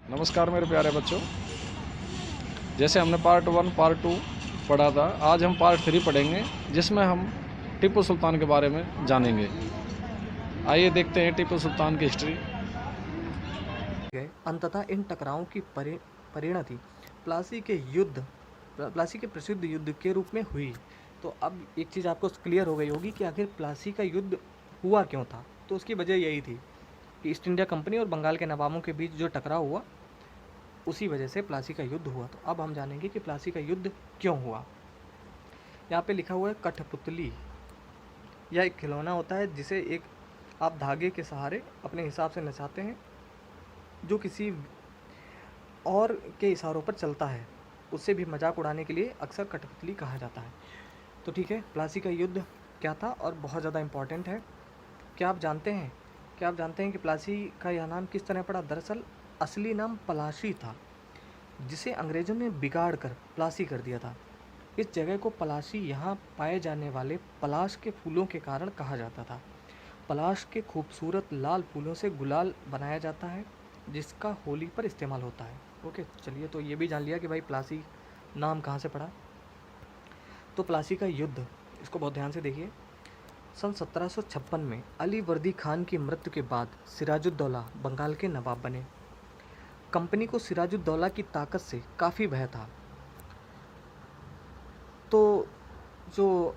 नमस्कार मेरे प्यारे बच्चों। जैसे हमने पार्ट 1 पार्ट 2 पढ़ा था, आज हम पार्ट 3 पढ़ेंगे जिसमें हम टीपू सुल्तान के बारे में जानेंगे। आइए देखते हैं टीपू सुल्तान की हिस्ट्री। गए अंततः इन टकरावों की परिणति प्लासी के प्रसिद्ध युद्ध के रूप में हुई। तो अब एक चीज़ आपको क्लियर हो गई होगी कि आखिर प्लासी का युद्ध हुआ क्यों था। तो उसकी वजह यही थी कि ईस्ट इंडिया कंपनी और बंगाल के नवाबों के बीच जो टकराव हुआ, उसी वजह से प्लासी का युद्ध हुआ। तो अब हम जानेंगे कि प्लासी का युद्ध क्यों हुआ। यहाँ पे लिखा हुआ है कठपुतली। यह एक खिलौना होता है जिसे एक आप धागे के सहारे अपने हिसाब से नचाते हैं, जो किसी और के इशारों पर चलता है। उससे भी मजाक उड़ाने के लिए अक्सर कठपुतली कहा जाता है। तो ठीक है, प्लासी का युद्ध क्या था और बहुत ज़्यादा इम्पॉर्टेंट है। क्या आप जानते हैं कि प्लासी का यह नाम किस तरह पड़ा? दरअसल असली नाम पलाशी था, जिसे अंग्रेज़ों ने बिगाड़ कर प्लासी कर दिया था। इस जगह को पलाशी यहाँ पाए जाने वाले पलाश के फूलों के कारण कहा जाता था। पलाश के खूबसूरत लाल फूलों से गुलाल बनाया जाता है, जिसका होली पर इस्तेमाल होता है। ओके, चलिए, तो ये भी जान लिया कि भाई प्लासी नाम कहाँ से पड़ा। तो प्लासी का युद्ध, इसको बहुत ध्यान से देखिए। सन 1756 में अली वर्दी खान की मृत्यु के बाद सिराजुद्दौला बंगाल के नवाब बने। कंपनी को सिराजुद्दौला की ताकत से काफ़ी भय था। तो जो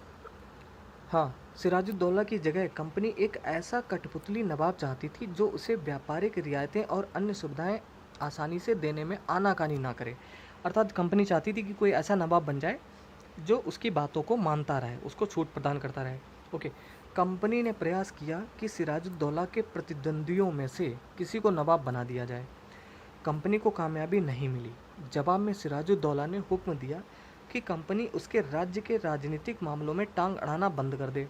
हाँ, सिराजुद्दौला की जगह कंपनी एक ऐसा कठपुतली नवाब चाहती थी जो उसे व्यापारिक रियायतें और अन्य सुविधाएं आसानी से देने में आनाकानी ना करे। अर्थात कंपनी चाहती थी कि कोई ऐसा नवाब बन जाए जो उसकी बातों को मानता रहे, उसको छूट प्रदान करता रहे। ओके, कंपनी ने प्रयास किया कि सिराजुद्दौला के प्रतिद्वंदियों में से किसी को नवाब बना दिया जाए। कंपनी को कामयाबी नहीं मिली। जवाब में सिराजुद्दौला ने हुक्म दिया कि कंपनी उसके राज्य के राजनीतिक मामलों में टांग अड़ाना बंद कर दे,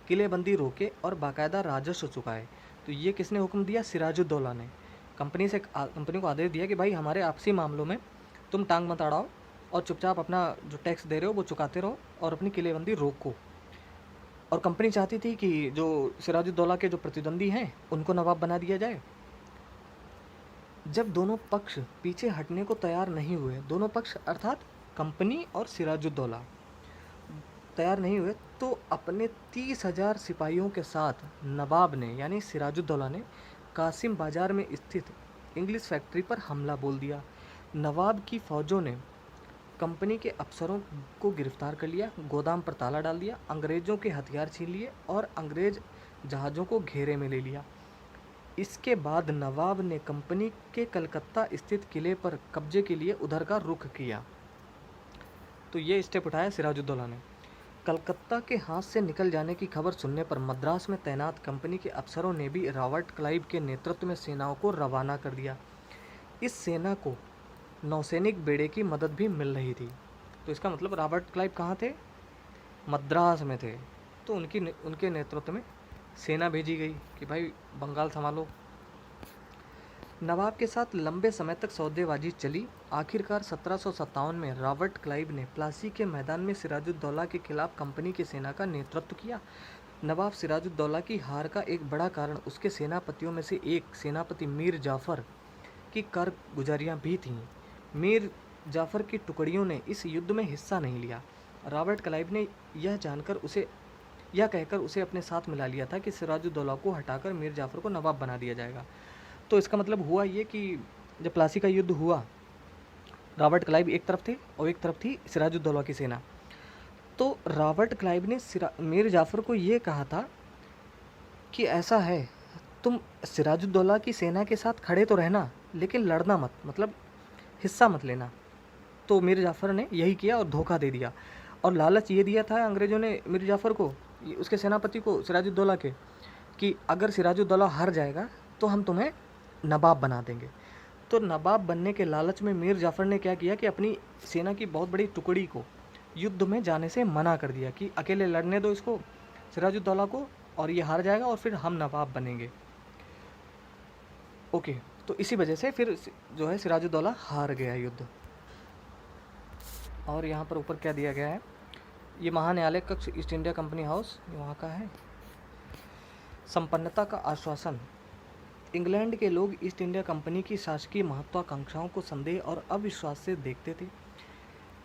किलेबंदी रोके और बाकायदा राजस्व चुकाए। तो ये किसने हुक्म दिया? सिराजुद्दौला ने। कंपनी को आदेश दिया कि भाई हमारे आपसी मामलों में तुम टांग मत अड़ाओ और चुपचाप अपना जो टैक्स दे रहे हो वो चुकाते रहो और अपनी किलेबंदी रोको। और कंपनी चाहती थी कि जो सिराजुद्दौला के जो प्रतिद्वंदी हैं उनको नवाब बना दिया जाए। जब दोनों पक्ष पीछे हटने को तैयार नहीं हुए, दोनों पक्ष अर्थात कंपनी और सिराजुद्दौला तैयार नहीं हुए, तो अपने 30,000 सिपाहियों के साथ नवाब ने यानी सिराजुद्दौला ने कासिम बाजार में स्थित इंग्लिश फैक्ट्री पर हमला बोल दिया। नवाब की फ़ौजों ने कंपनी के अफसरों को गिरफ्तार कर लिया, गोदाम पर ताला डाल दिया, अंग्रेज़ों के हथियार छीन लिए और अंग्रेज़ जहाज़ों को घेरे में ले लिया। इसके बाद नवाब ने कंपनी के कलकत्ता स्थित किले पर कब्जे के लिए उधर का रुख किया। तो ये स्टेप उठाया सिराजुद्दौला ने। कलकत्ता के हाथ से निकल जाने की खबर सुनने पर मद्रास में तैनात कंपनी के अफसरों ने भी रॉबर्ट क्लाइव के नेतृत्व में सेनाओं को रवाना कर दिया। इस सेना को नौसैनिक बेड़े की मदद भी मिल रही थी। तो इसका मतलब रॉबर्ट क्लाइव कहाँ थे? मद्रास में थे। तो उनके नेतृत्व में सेना भेजी गई कि भाई बंगाल संभालो। नवाब के साथ लंबे समय तक सौदेबाजी चली। आखिरकार 1757 में रॉबर्ट क्लाइव ने प्लासी के मैदान में सिराजुद्दौला के खिलाफ कंपनी की सेना का नेतृत्व किया। नवाब सिराजुद्दौला की हार का एक बड़ा कारण उसके सेनापतियों में से एक सेनापति मीर जाफ़र की कारगुजारियाँ भी थीं। मीर जाफ़र की टुकड़ियों ने इस युद्ध में हिस्सा नहीं लिया। रॉबर्ट क्लाइव ने यह कहकर उसे अपने साथ मिला लिया था कि सिराजुद्दौला को हटाकर मीर जाफ़र को नवाब बना दिया जाएगा। तो इसका मतलब हुआ ये कि जब प्लासी का युद्ध हुआ, रॉबर्ट क्लाइव एक तरफ थे और एक तरफ थी सिराजुद्दौला की सेना। तो रॉबर्ट क्लाइव ने मीर जाफ़र को ये कहा था कि ऐसा है, तुम सिराजुद्दौला की सेना के साथ खड़े तो रहना लेकिन लड़ना मत, मतलब हिस्सा मत लेना। तो मीर जाफ़र ने यही किया और धोखा दे दिया। और लालच ये दिया था अंग्रेज़ों ने मीर जाफ़र को, उसके सेनापति को, सिराजुद्दौला के, कि अगर सिराजुद्दौला हार जाएगा तो हम तुम्हें नवाब बना देंगे। तो नवाब बनने के लालच में मीर जाफ़र ने क्या किया कि अपनी सेना की बहुत बड़ी टुकड़ी को युद्ध में जाने से मना कर दिया कि अकेले लड़ने दो इसको, सिराजुद्दौला को, और ये हार जाएगा और फिर हम नवाब बनेंगे। ओके, तो इसी वजह से फिर जो है सिराजुद्दौला हार गया युद्ध। और यहाँ पर ऊपर क्या दिया गया है, ये महान्यायालय कक्ष ईस्ट इंडिया कंपनी हाउस, ये वहाँ का है। संपन्नता का आश्वासन। इंग्लैंड के लोग ईस्ट इंडिया कंपनी की शासकीय महत्वाकांक्षाओं को संदेह और अविश्वास से देखते थे।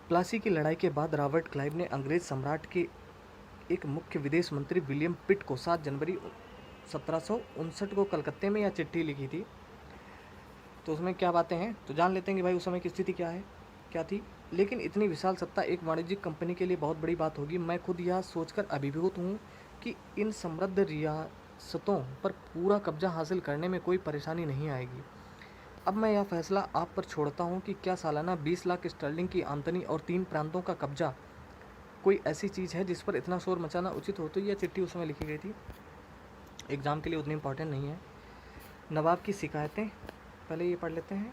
प्लासी की लड़ाई के बाद रॉबर्ट क्लाइव ने अंग्रेज सम्राट के एक मुख्य विदेश मंत्री विलियम पिट को 7 जनवरी 1759 को कलकत्ते में यह चिट्ठी लिखी थी। तो उसमें क्या बातें हैं तो जान लेते हैं कि भाई उस समय की स्थिति क्या थी। लेकिन इतनी विशाल सत्ता एक वाणिज्यिक कंपनी के लिए बहुत बड़ी बात होगी। मैं खुद यह सोचकर अभिभूत हूँ कि इन समृद्ध रियासतों पर पूरा कब्जा हासिल करने में कोई परेशानी नहीं आएगी। अब मैं यह फैसला आप पर छोड़ता हूँ कि क्या सालाना 20 लाख स्टर्लिंग की आमदनी और 3 प्रांतों का कब्जा कोई ऐसी चीज़ है जिस पर इतना शोर मचाना उचित हो। तो यह चिट्ठी उस समय लिखी गई थी, एग्ज़ाम के लिए उतनी इम्पॉर्टेंट नहीं है। नवाब की शिकायतें पहले ये पढ़ लेते हैं।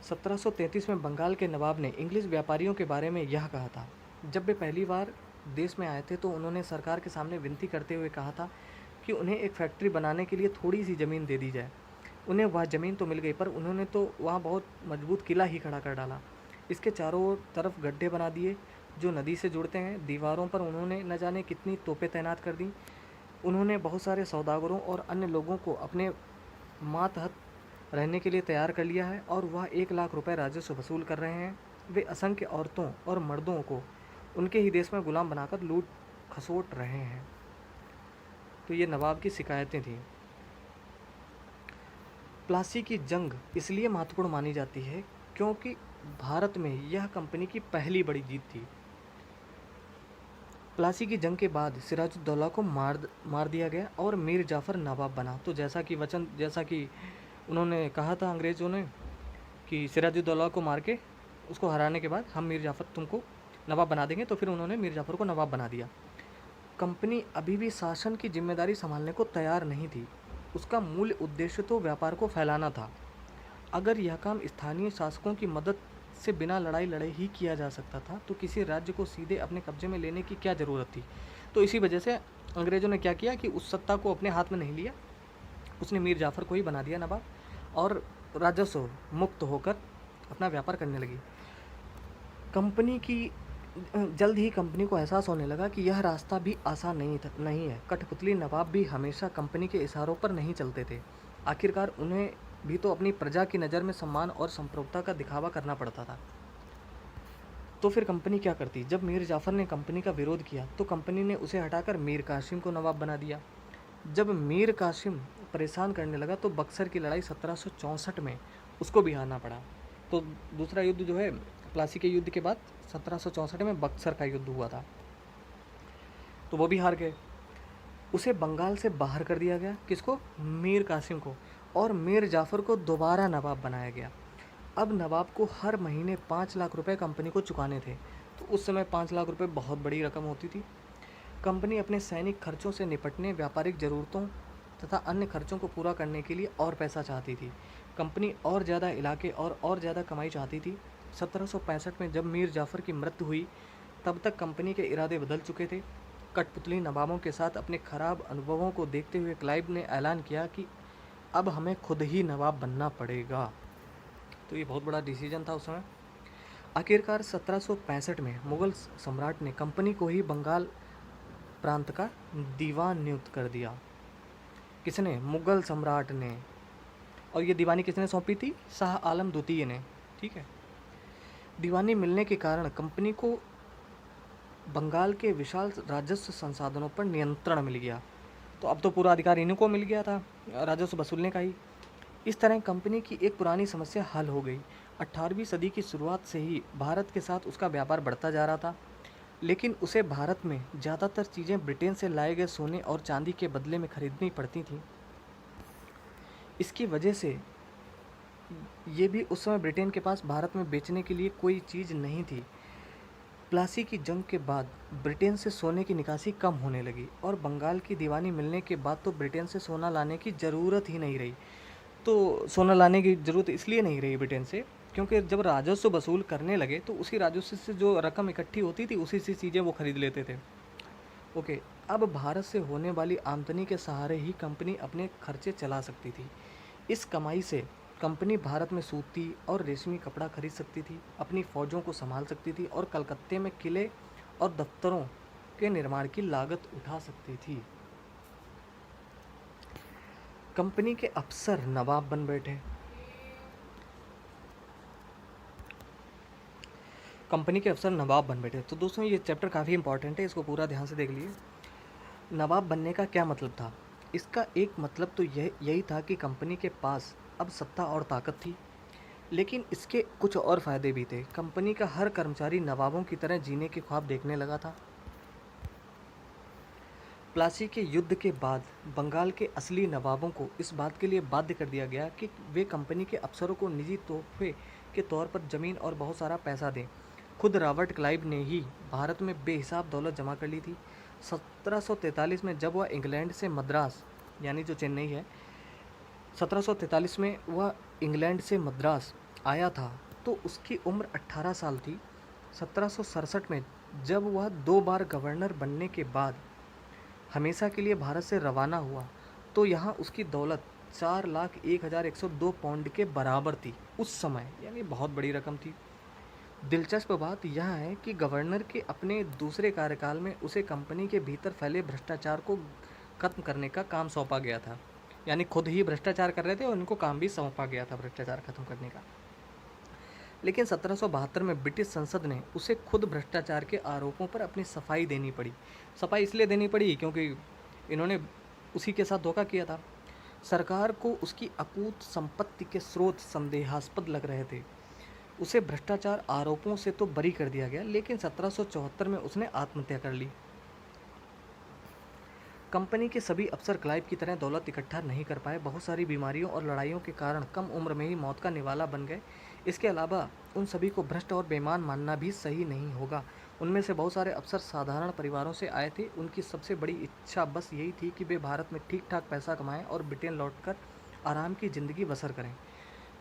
1733 में बंगाल के नवाब ने इंग्लिश व्यापारियों के बारे में यह कहा था। जब वे पहली बार देश में आए थे तो उन्होंने सरकार के सामने विनती करते हुए कहा था कि उन्हें एक फैक्ट्री बनाने के लिए थोड़ी सी ज़मीन दे दी जाए। उन्हें वह ज़मीन तो मिल गई, पर उन्होंने तो वहाँ बहुत मजबूत किला ही खड़ा कर डाला। इसके चारों तरफ गड्ढे बना दिए जो नदी से जुड़ते हैं। दीवारों पर उन्होंने न जाने कितनी तोपें तैनात कर दी। उन्होंने बहुत सारे सौदागरों और अन्य लोगों को अपने मातहत रहने के लिए तैयार कर लिया है और वह 1 लाख रुपए राजस्व वसूल कर रहे हैं। वे असंख्य औरतों और मर्दों को उनके ही देश में गुलाम बनाकर लूट खसोट रहे हैं। तो ये नवाब की शिकायतें थीं। प्लासी की जंग इसलिए महत्वपूर्ण मानी जाती है क्योंकि भारत में यह कंपनी की पहली बड़ी जीत थी। प्लासी की जंग के बाद सिराजुद्दौला को मार दिया गया और मीर जाफ़र नवाब बना। तो जैसा कि उन्होंने कहा था अंग्रेज़ों ने कि सिराजुद्दौला को मार के उसको हराने के बाद हम मीर जाफ़र तुमको नवाब बना देंगे, तो फिर उन्होंने मीर जाफ़र को नवाब बना दिया। कंपनी अभी भी शासन की जिम्मेदारी संभालने को तैयार नहीं थी। उसका मूल उद्देश्य तो व्यापार को फैलाना था। अगर यह काम स्थानीय शासकों की मदद से बिना लड़ाई लड़े ही किया जा सकता था तो किसी राज्य को सीधे अपने कब्जे में लेने की क्या ज़रूरत थी। तो इसी वजह से अंग्रेज़ों ने क्या किया कि उस सत्ता को अपने हाथ में नहीं लिया, उसने मीर जाफ़र को ही बना दिया नवाब और राजस्व मुक्त होकर अपना व्यापार करने लगी। जल्द ही कंपनी को एहसास होने लगा कि यह रास्ता भी आसान नहीं है। कठपुतली नवाब भी हमेशा कंपनी के इशारों पर नहीं चलते थे। आखिरकार उन्हें भी तो अपनी प्रजा की नज़र में सम्मान और संप्रभुता का दिखावा करना पड़ता था। तो फिर कंपनी क्या करती? जब मीर जाफ़र ने कंपनी का विरोध किया तो कंपनी ने उसे हटाकर मीर कासिम को नवाब बना दिया। जब मीर कासिम परेशान करने लगा तो बक्सर की लड़ाई 1764 में उसको भी हारना पड़ा। तो दूसरा युद्ध जो है प्लासी के युद्ध के बाद 1764 में बक्सर का युद्ध हुआ था, तो वो भी हार गए। उसे बंगाल से बाहर कर दिया गया। किसको? मीर कासिम को। और मीर जाफ़र को दोबारा नवाब बनाया गया। अब नवाब को हर महीने 5 लाख रुपए कंपनी को चुकाने थे। तो उस समय 5 लाख रुपए बहुत बड़ी रकम होती थी। कंपनी अपने सैनिक खर्चों से निपटने, व्यापारिक ज़रूरतों तथा अन्य खर्चों को पूरा करने के लिए और पैसा चाहती थी। कंपनी और ज़्यादा इलाके और ज़्यादा कमाई चाहती थी। 1765 में जब मीर जाफ़र की मृत्यु हुई तब तक कंपनी के इरादे बदल चुके थे। कठपुतली नवाबों के साथ अपने खराब अनुभवों को देखते हुए क्लाइव ने ऐलान किया कि अब हमें खुद ही नवाब बनना पड़ेगा। तो ये बहुत बड़ा डिसीजन था उस समय। आखिरकार 1765 में मुग़ल सम्राट ने कंपनी को ही बंगाल प्रांत का दीवान नियुक्त कर दिया। किसने? मुग़ल सम्राट ने। और ये दीवानी किसने सौंपी थी? शाह आलम द्वितीय ने। ठीक है। दीवानी मिलने के कारण कंपनी को बंगाल के विशाल राजस्व संसाधनों पर नियंत्रण मिल गया। तो अब तो पूरा अधिकार इन्हीं को मिल गया था राजस्व वसूलने का ही। इस तरह कंपनी की एक पुरानी समस्या हल हो गई। 18वीं सदी की शुरुआत से ही भारत के साथ उसका व्यापार बढ़ता जा रहा था, लेकिन उसे भारत में ज़्यादातर चीज़ें ब्रिटेन से लाए गए सोने और चांदी के बदले में खरीदनी पड़ती थीं। इसकी वजह से ये भी उस समय ब्रिटेन के पास भारत में बेचने के लिए कोई चीज़ नहीं थी। प्लासी की जंग के बाद ब्रिटेन से सोने की निकासी कम होने लगी और बंगाल की दीवानी मिलने के बाद तो ब्रिटेन से सोना लाने की ज़रूरत ही नहीं रही। तो सोना लाने की ज़रूरत इसलिए नहीं रही ब्रिटेन से क्योंकि जब राजस्व वसूल करने लगे तो उसी राजस्व से जो रकम इकट्ठी होती थी उसी से चीज़ें वो खरीद लेते थे। ओके, अब भारत से होने वाली आमदनी के सहारे ही कंपनी अपने खर्चे चला सकती थी। इस कमाई से कंपनी भारत में सूती और रेशमी कपड़ा खरीद सकती थी, अपनी फ़ौजों को संभाल सकती थी और कलकत्ते में किले और दफ्तरों के निर्माण की लागत उठा सकती थी। कंपनी के अफसर नवाब बन बैठे। कंपनी के अफसर नवाब बन बैठे। तो दोस्तों ये चैप्टर काफ़ी इंपॉर्टेंट है, इसको पूरा ध्यान से देख लिए। नवाब बनने का क्या मतलब था? इसका एक मतलब तो यही था कि कंपनी के पास अब सत्ता और ताकत थी, लेकिन इसके कुछ और फ़ायदे भी थे। कंपनी का हर कर्मचारी नवाबों की तरह जीने के ख्वाब देखने लगा था। प्लासी के युद्ध के बाद बंगाल के असली नवाबों को इस बात के लिए बाध्य कर दिया गया कि वे कंपनी के अफसरों को निजी तोहफे के तौर पर ज़मीन और बहुत सारा पैसा दें। खुद रॉबर्ट क्लाइव ने ही भारत में बेहिसाब दौलत जमा कर ली थी। 1743 में जब वह इंग्लैंड से मद्रास, यानी जो चेन्नई है, 1743 में वह इंग्लैंड से मद्रास आया था तो उसकी उम्र 18 साल थी। 1767 में जब वह 2 बार गवर्नर बनने के बाद हमेशा के लिए भारत से रवाना हुआ तो यहाँ उसकी दौलत 4,01,102 पाउंड के बराबर थी उस समय, यानी बहुत बड़ी रकम थी। दिलचस्प बात यह है कि गवर्नर के अपने दूसरे कार्यकाल में उसे कंपनी के भीतर फैले भ्रष्टाचार को खत्म करने का काम सौंपा गया था, यानी खुद ही भ्रष्टाचार कर रहे थे और उनको काम भी सौंपा गया था भ्रष्टाचार खत्म करने का। लेकिन 1772 में ब्रिटिश संसद ने उसे खुद भ्रष्टाचार के आरोपों पर अपनी सफाई देनी पड़ी। सफाई इसलिए देनी पड़ी क्योंकि इन्होंने उसी के साथ धोखा किया था। सरकार को उसकी अकूत संपत्ति के स्रोत संदेहास्पद लग रहे थे। उसे भ्रष्टाचार आरोपों से तो बरी कर दिया गया, लेकिन 1774 में उसने आत्महत्या कर ली। कंपनी के सभी अफसर क्लाइव की तरह दौलत इकट्ठा नहीं कर पाए। बहुत सारी बीमारियों और लड़ाइयों के कारण कम उम्र में ही मौत का निवाला बन गए। इसके अलावा उन सभी को भ्रष्ट और बेईमान मानना भी सही नहीं होगा। उनमें से बहुत सारे अफसर साधारण परिवारों से आए थे। उनकी सबसे बड़ी इच्छा बस यही थी कि वे भारत में ठीक ठाक पैसा कमाएं और ब्रिटेन लौटकर आराम की ज़िंदगी बसर करें।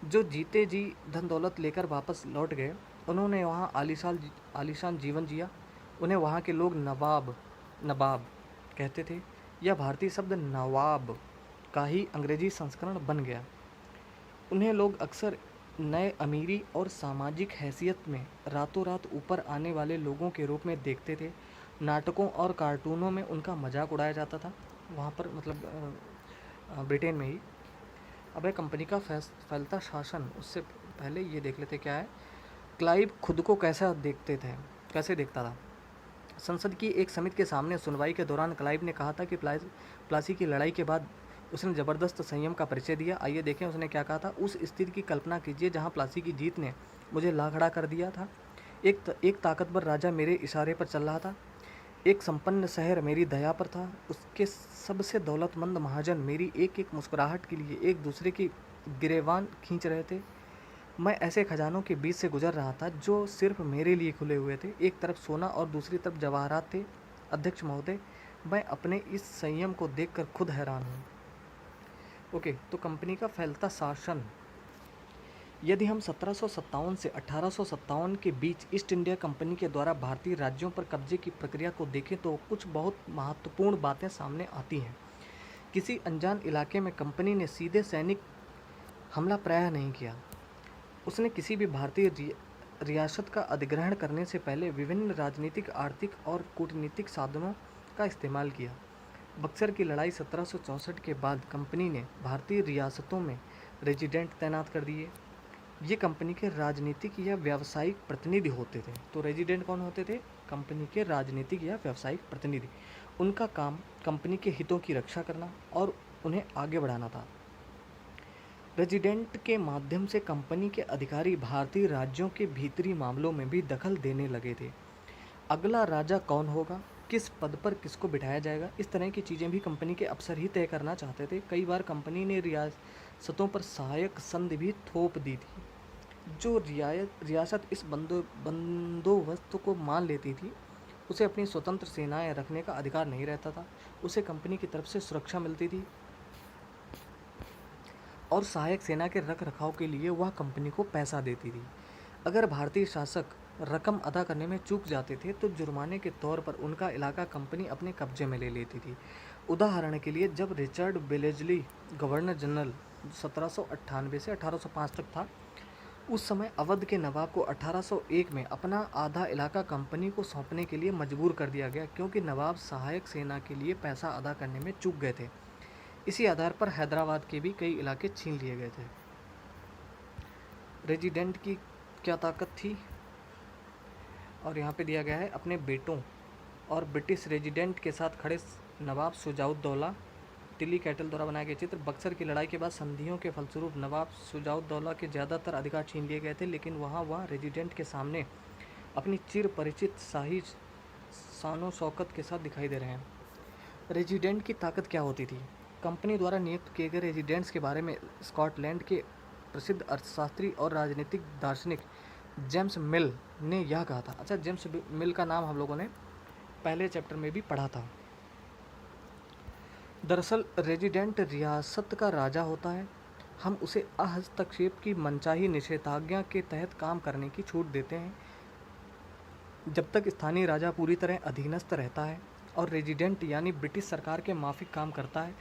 जो जीते जी धन दौलत लेकर वापस लौट गए, उन्होंने वहाँ आलीशान जीवन जिया। उन्हें वहाँ के लोग नवाब कहते थे। यह भारतीय शब्द नवाब का ही अंग्रेजी संस्करण बन गया। उन्हें लोग अक्सर नए अमीरी और सामाजिक हैसियत में रातों रात ऊपर आने वाले लोगों के रूप में देखते थे। नाटकों और कार्टूनों में उनका मजाक उड़ाया जाता था, वहाँ पर मतलब ब्रिटेन में ही। अब है कंपनी का फैलता शासन। उससे पहले ये देख लेते क्या है। क्लाइव खुद को कैसे देखता था। संसद की एक समिति के सामने सुनवाई के दौरान क्लाइव ने कहा था कि प्लासी की लड़ाई के बाद उसने ज़बरदस्त संयम का परिचय दिया। आइए देखें उसने क्या कहा था। उस स्थिति की कल्पना कीजिए जहां प्लासी की जीत ने मुझे लाखड़ा कर दिया था। एक ताकतवर राजा मेरे इशारे पर चल रहा था। एक संपन्न शहर मेरी दया पर था। उसके सबसे दौलतमंद महाजन मेरी एक एक मुस्कुराहट के लिए एक दूसरे की गिरेबान खींच रहे थे। मैं ऐसे खजानों के बीच से गुजर रहा था जो सिर्फ मेरे लिए खुले हुए थे। एक तरफ सोना और दूसरी तरफ जवाहरात थे। अध्यक्ष महोदय, मैं अपने इस संयम को देखकर खुद हैरान हूँ। ओके, तो कंपनी का फैलता शासन। यदि हम 1757 से 1857 के बीच ईस्ट इंडिया कंपनी के द्वारा भारतीय राज्यों पर कब्जे की प्रक्रिया को देखें तो कुछ बहुत महत्वपूर्ण बातें सामने आती हैं। किसी अनजान इलाके में कंपनी ने सीधे सैनिक हमला प्रायः नहीं किया। उसने किसी भी भारतीय रियासत का अधिग्रहण करने से पहले विभिन्न राजनीतिक, आर्थिक और कूटनीतिक साधनों का इस्तेमाल किया। बक्सर की लड़ाई 1764 के बाद कंपनी ने भारतीय रियासतों में रेजिडेंट तैनात कर दिए। ये कंपनी के राजनीतिक या व्यावसायिक प्रतिनिधि होते थे। तो रेजिडेंट कौन होते थे? कंपनी के राजनीतिक या व्यावसायिक प्रतिनिधि। उनका काम कंपनी के हितों की रक्षा करना और उन्हें आगे बढ़ाना था। रेजिडेंट के माध्यम से कंपनी के अधिकारी भारतीय राज्यों के भीतरी मामलों में भी दखल देने लगे थे। अगला राजा कौन होगा, किस पद पर किसको बिठाया जाएगा, इस तरह की चीज़ें भी कंपनी के अफसर ही तय करना चाहते थे। कई बार कंपनी ने रियासतों पर सहायक संधि भी थोप दी थी। जो रियासत इस बंदोबस्त को मान लेती थी उसे अपनी स्वतंत्र सेनाएं रखने का अधिकार नहीं रहता था। उसे कंपनी की तरफ से सुरक्षा मिलती थी और सहायक सेना के रख रखाव के लिए वह कंपनी को पैसा देती थी। अगर भारतीय शासक रकम अदा करने में चूक जाते थे तो जुर्माने के तौर पर उनका इलाका कंपनी अपने कब्जे में ले लेती थी। उदाहरण के लिए जब रिचर्ड बेलेजली गवर्नर जनरल 1798 से 1805 तक था, उस समय अवध के नवाब को 1801 में अपना आधा इलाका कंपनी को सौंपने के लिए मजबूर कर दिया गया, क्योंकि नवाब सहायक सेना के लिए पैसा अदा करने में चूक गए थे। इसी आधार पर हैदराबाद के भी कई इलाके छीन लिए गए थे। रेजिडेंट की क्या ताकत थी, और यहाँ पे दिया गया है, अपने बेटों और ब्रिटिश रेजिडेंट के साथ खड़े नवाब शुजाउद्दौला। दिल्ली कैटल द्वारा बनाया गया चित्र। बक्सर की लड़ाई के बाद संधियों के फलस्वरूप नवाब शुजाउद्दौला के ज़्यादातर अधिकार छीन लिए गए थे, लेकिन वह रेजिडेंट के सामने अपनी चिर परिचित शाही शानो शौकत के साथ दिखाई दे रहे हैं। रेजिडेंट की ताकत क्या होती थी? कंपनी द्वारा नियुक्त किए गए रेजिडेंट्स के बारे में स्कॉटलैंड के प्रसिद्ध अर्थशास्त्री और राजनीतिक दार्शनिक जेम्स मिल ने यह कहा था। अच्छा, जेम्स मिल का नाम हम लोगों ने पहले चैप्टर में भी पढ़ा था। दरअसल रेजिडेंट रियासत का राजा होता है। हम उसे हस्तक्षेप की मनचाही निषेधाज्ञा के तहत काम करने की छूट देते हैं जब तक स्थानीय राजा पूरी तरह अधीनस्थ रहता है और रेजिडेंट यानी ब्रिटिश सरकार के माफिक काम करता है,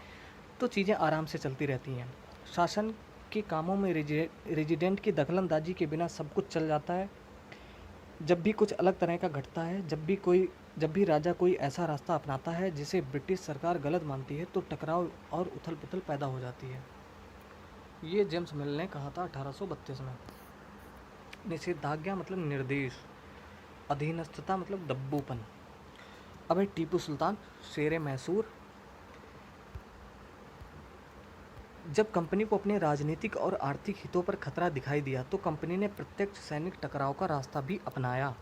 तो चीज़ें आराम से चलती रहती हैं। शासन के कामों में रेजिडेंट की दखलंदाजी के बिना सब कुछ चल जाता है। जब भी कुछ अलग तरह का घटता है, जब भी राजा कोई ऐसा रास्ता अपनाता है जिसे ब्रिटिश सरकार गलत मानती है, तो टकराव और उथल पुथल पैदा हो जाती है। ये जेम्स मिल ने कहा था 1832 में। निषेधाज्ञा मतलब निर्देश, अधीनस्थता मतलब दब्बूपन। अब है टीपू सुल्तान, शेर मैसूर। जब कंपनी को अपने राजनीतिक और आर्थिक हितों पर खतरा दिखाई दिया, तो कंपनी ने प्रत्यक्ष सैनिक टकराव का रास्ता भी अपनाया।